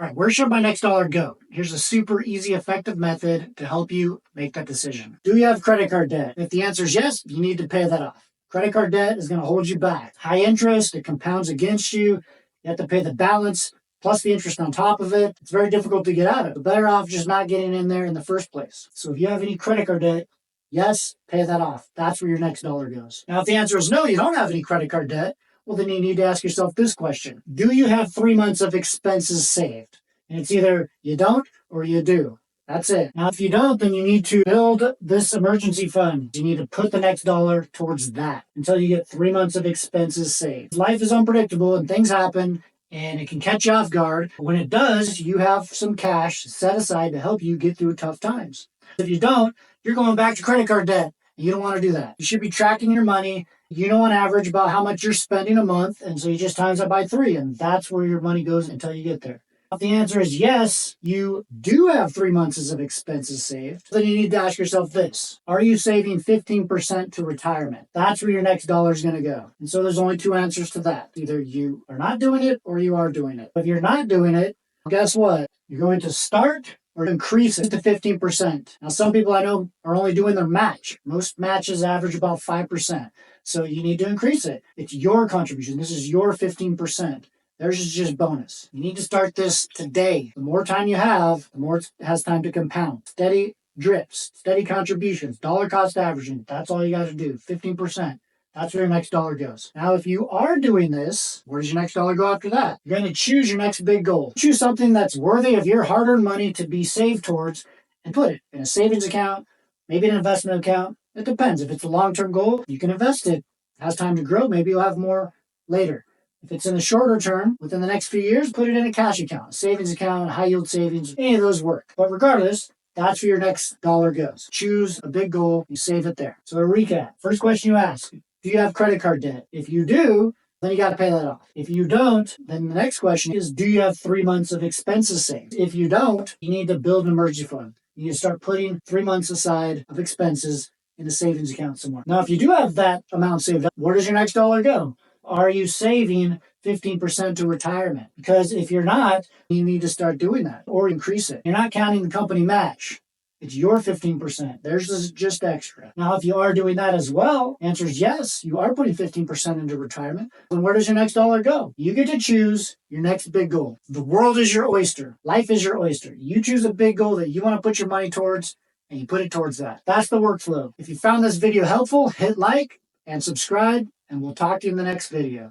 right, where should my next dollar go? Here's a super easy, effective method to help you make that decision. Do you have credit card debt? If the answer is yes, you need to pay that off. Credit card debt is going to hold you back. High interest, it compounds against you. You have to pay the balance plus the interest on top of it. It's very difficult to get out of. But better off just not getting in there in the first place. So if you have any credit card debt, yes, pay that off. That's where your next dollar goes. Now, if the answer is no, you don't have any credit card debt, well, then you need to ask yourself this question. Do you have 3 months of expenses saved? And it's either you don't or you do. That's it. Now, if you don't, then you need to build this emergency fund. You need to put the next dollar towards that until you get 3 months of expenses saved. Life is unpredictable and things happen and it can catch you off guard. When it does, you have some cash set aside to help you get through tough times. If you don't, you're going back to credit card debt. You don't want to do that. You should be tracking your money. You know on average about how much you're spending a month, and so you just times that by 3, and that's where your money goes until you get there. If the answer is yes, you do have 3 months of expenses saved, then you need to ask yourself this. Are you saving 15% to retirement? That's where your next dollar is going to go. And so there's only 2 answers to that. Either you are not doing it or you are doing it. If you're not doing it, guess what? You're going to start or increase it to 15%. Now, some people I know are only doing their match. Most matches average about 5%. So you need to increase it. It's your contribution. This is your 15%. Theirs is just bonus. You need to start this today. The more time you have, the more it has time to compound. Steady drips, steady contributions, dollar cost averaging. That's all you got to do. 15%. That's where your next dollar goes. Now, if you are doing this, where does your next dollar go after that? You're going to choose your next big goal. Choose something that's worthy of your hard-earned money to be saved towards and put it in a savings account, maybe an investment account. It depends. If it's a long-term goal, you can invest it. It has time to grow. Maybe you'll have more later. If it's in the shorter term, within the next few years, put it in a cash account, savings account, high-yield savings. Any of those work. But regardless, that's where your next dollar goes. Choose a big goal. You save it there. So to recap, first question you ask, do you have credit card debt? If you do, then you got to pay that off. If you don't, then the next question is, do you have 3 months of expenses saved? If you don't, you need to build an emergency fund. You need to start putting 3 months aside of expenses in a savings account somewhere. Now, if you do have that amount saved up, where does your next dollar go? Are you saving 15% to retirement? Because if you're not, you need to start doing that or increase it. You're not counting the company match. It's your 15%. Theirs is just extra. Now, if you are doing that as well, answer is yes, you are putting 15% into retirement. Then where does your next dollar go? You get to choose your next big goal. The world is your oyster. Life is your oyster. You choose a big goal that you want to put your money towards, and you put it towards that. That's the workflow. If you found this video helpful, hit like and subscribe, and we'll talk to you in the next video.